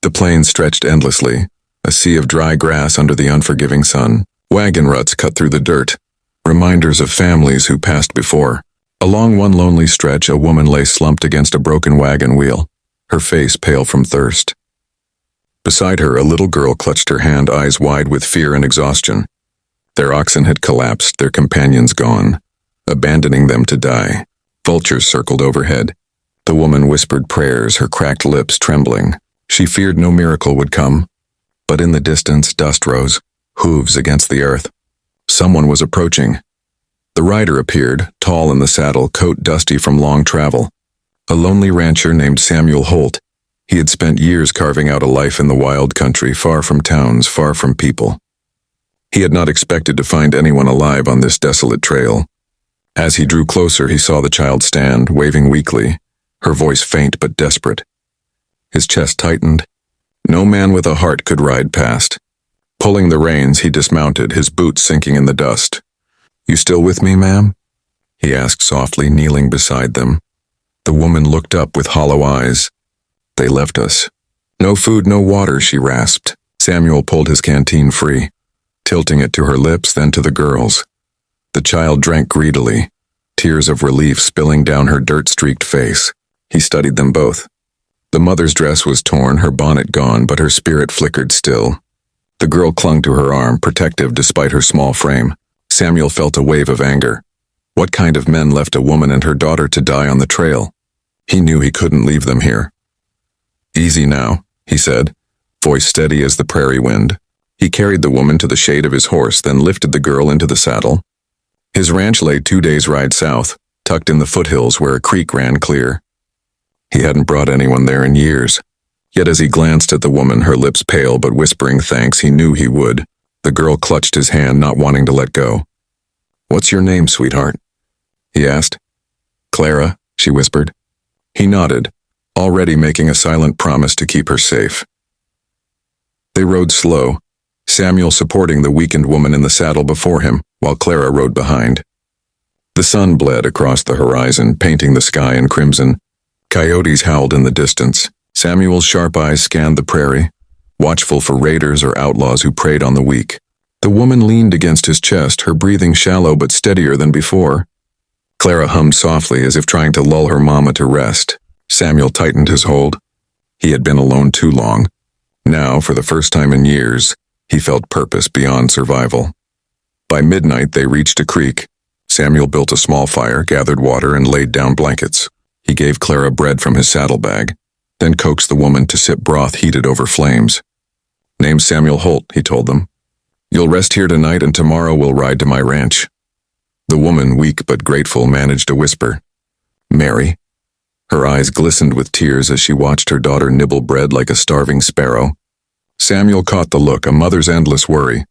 The plain stretched endlessly, a sea of dry grass under the unforgiving sun. Wagon ruts cut through the dirt, reminders of families who passed before. Along one lonely stretch, a woman lay slumped against a broken wagon wheel, her face pale from thirst. Beside her, a little girl clutched her hand, eyes wide with fear and exhaustion. Their oxen had collapsed, their companions gone, abandoning them to die. Vultures circled overhead. The woman whispered prayers, her cracked lips trembling. She feared no miracle would come. But in the distance, dust rose, hooves against the earth. Someone was approaching. The rider appeared, tall in the saddle, coat dusty from long travel. A lonely rancher named Samuel Holt. He had spent years carving out a life in the wild country, far from towns, far from people. He had not expected to find anyone alive on this desolate trail. As he drew closer, he saw the child stand, waving weakly, her voice faint but desperate. His chest tightened. No man with a heart could ride past. Pulling the reins, he dismounted, his boots sinking in the dust. "You still with me, ma'am?" he asked softly, kneeling beside them. The woman looked up with hollow eyes. "They left us." "No food, no water," she rasped. Samuel pulled his canteen free, tilting it to her lips, then to the girl's. The child drank greedily, tears of relief spilling down her dirt-streaked face. He studied them both. The mother's dress was torn, her bonnet gone, but her spirit flickered still. The girl clung to her arm, protective despite her small frame. Samuel felt a wave of anger. What kind of men left a woman and her daughter to die on the trail? He knew he couldn't leave them here. "Easy now," he said, voice steady as the prairie wind. He carried the woman to the shade of his horse, then lifted the girl into the saddle. His ranch lay 2 days' ride south, tucked in the foothills where a creek ran clear. He hadn't brought anyone there in years. Yet as he glanced at the woman, her lips pale but whispering thanks, he knew he would. The girl clutched his hand, not wanting to let go. "What's your name, sweetheart?" he asked. "Clara," she whispered. He nodded, already making a silent promise to keep her safe. They rode slow, Samuel supporting the weakened woman in the saddle before him, while Clara rode behind. The sun bled across the horizon, painting the sky in crimson. Coyotes howled in the distance. Samuel's sharp eyes scanned the prairie, watchful for raiders or outlaws who preyed on the weak. The woman leaned against his chest, her breathing shallow but steadier than before. Clara hummed softly as if trying to lull her mama to rest. Samuel tightened his hold. He had been alone too long. Now, for the first time in years, he felt purpose beyond survival. By midnight, they reached a creek. Samuel built a small fire, gathered water, and laid down blankets. He gave Clara bread from his saddlebag, then coaxed the woman to sip broth heated over flames. "Name's Samuel Holt," he told them. "You'll rest here tonight and tomorrow we'll ride to my ranch." The woman, weak but grateful, managed a whisper. "Mary." Her eyes glistened with tears as she watched her daughter nibble bread like a starving sparrow. Samuel caught the look, a mother's endless worry.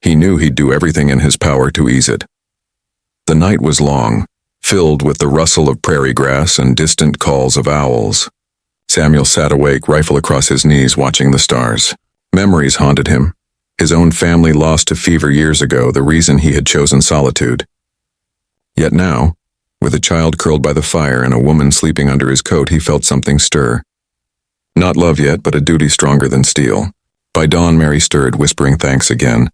He knew he'd do everything in his power to ease it. The night was long, filled with the rustle of prairie grass and distant calls of owls. Samuel sat awake, rifle across his knees, watching the stars. Memories haunted him. His own family lost to fever years ago, the reason he had chosen solitude. Yet now, with a child curled by the fire and a woman sleeping under his coat, he felt something stir. Not love yet, but a duty stronger than steel. By dawn, Mary stirred, whispering thanks again.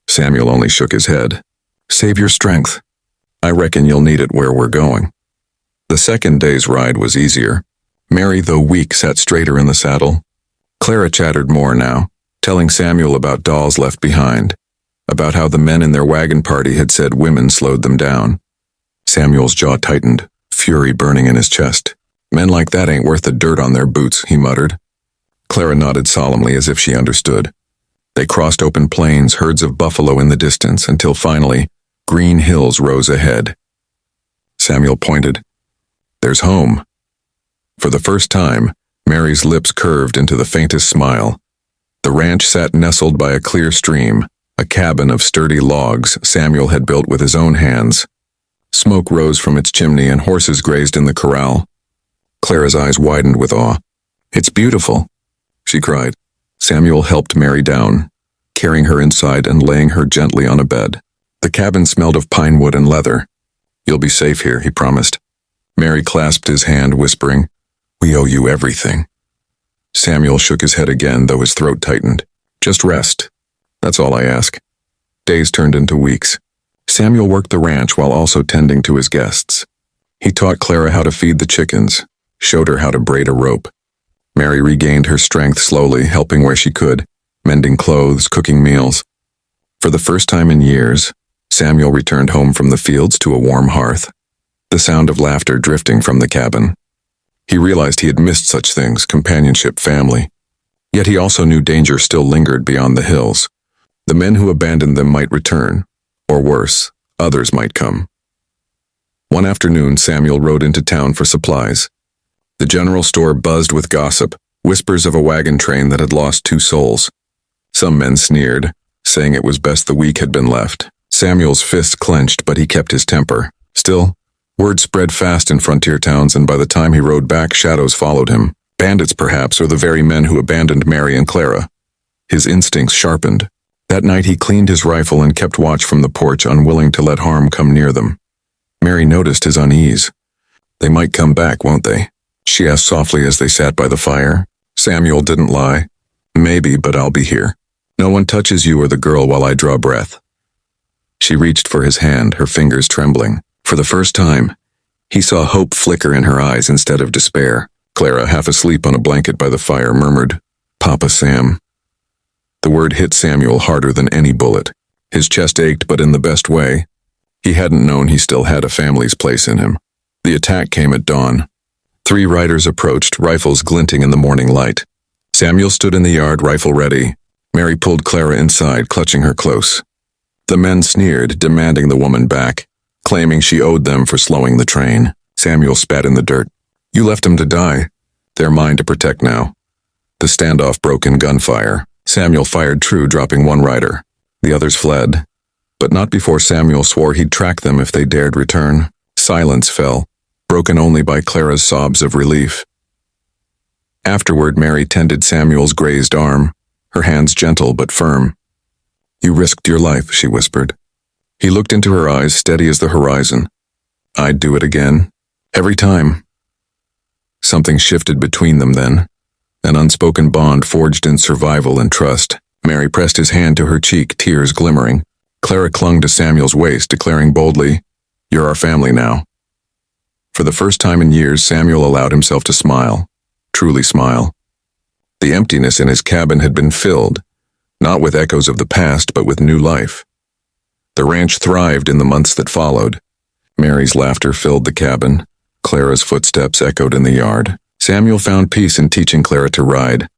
Samuel only shook his head. "Save your strength. I reckon you'll need it where we're going." The second day's ride was easier. Mary, though weak, sat straighter in the saddle. Clara chattered more now, telling Samuel about dolls left behind, about how the men in their wagon party had said women slowed them down. Samuel's jaw tightened, fury burning in his chest. "Men like that ain't worth the dirt on their boots," he muttered. Clara nodded solemnly as if she understood. They crossed open plains, herds of buffalo in the distance, until finally, green hills rose ahead. Samuel pointed. "There's home." For the first time, Mary's lips curved into the faintest smile. The ranch sat nestled by a clear stream, a cabin of sturdy logs Samuel had built with his own hands. Smoke rose from its chimney and horses grazed in the corral. Clara's eyes widened with awe. "It's beautiful," she cried. Samuel helped Mary down, carrying her inside and laying her gently on a bed. The cabin smelled of pine wood and leather. "You'll be safe here," he promised. Mary clasped his hand, whispering, "We owe you everything." Samuel shook his head again, though his throat tightened. Just rest. That's all I ask. Days turned into weeks. Samuel worked the ranch while also tending to his guests. He taught Clara how to feed the chickens, showed her how to braid a rope. Mary regained her strength slowly, helping where she could, mending clothes, cooking meals. For the first time in years, Samuel returned home from the fields to a warm hearth, the sound of laughter drifting from the cabin. He realized he had missed such things, companionship, family. Yet he also knew danger still lingered beyond the hills. The men who abandoned them might return, or worse, others might come. One afternoon, Samuel rode into town for supplies. The general store buzzed with gossip, whispers of a wagon train that had lost 2 souls. Some men sneered, saying it was best the weak had been left. Samuel's fists clenched, but he kept his temper. Still, word spread fast in frontier towns, and by the time he rode back, shadows followed him. Bandits, perhaps, or the very men who abandoned Mary and Clara. His instincts sharpened. That night he cleaned his rifle and kept watch from the porch, unwilling to let harm come near them. Mary noticed his unease. They might come back, won't they? She asked softly as they sat by the fire. Samuel didn't lie. Maybe, but I'll be here. No one touches you or the girl while I draw breath. She reached for his hand, her fingers trembling. For the first time, he saw hope flicker in her eyes instead of despair. Clara, half asleep on a blanket by the fire, murmured, "Papa Sam." The word hit Samuel harder than any bullet. His chest ached, but in the best way. He hadn't known he still had a family's place in him. The attack came at dawn. 3 riders approached, rifles glinting in the morning light. Samuel stood in the yard, rifle ready. Mary pulled Clara inside, clutching her close. The men sneered, demanding the woman back, claiming she owed them for slowing the train. Samuel spat in the dirt. "You left them to die. They're mine to protect now." The standoff broke in gunfire. Samuel fired true, dropping 1 rider. The others fled, but not before Samuel swore he'd track them if they dared return. Silence fell, broken only by Clara's sobs of relief. Afterward, Mary tended Samuel's grazed arm, her hands gentle but firm. "You risked your life," she whispered. He looked into her eyes, steady as the horizon. "I'd do it again. Every time." Something shifted between them then, an unspoken bond forged in survival and trust. Mary pressed his hand to her cheek, tears glimmering. Clara clung to Samuel's waist, declaring boldly, "You're our family now." For the first time in years, Samuel allowed himself to smile, truly smile. The emptiness in his cabin had been filled, not with echoes of the past, but with new life. The ranch thrived in the months that followed. Mary's laughter filled the cabin. Clara's footsteps echoed in the yard. Samuel found peace in teaching Clara to ride,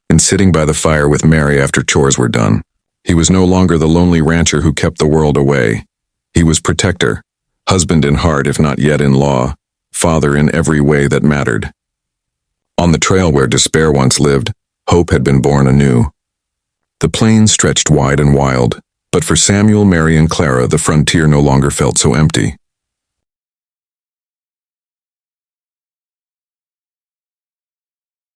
in sitting by the fire with Mary after chores were done. He was no longer the lonely rancher who kept the world away. He was protector, husband in heart if not yet in law, father in every way that mattered. On the trail where despair once lived, hope had been born anew. The plains stretched wide and wild, but for Samuel, Mary, and Clara, the frontier no longer felt so empty.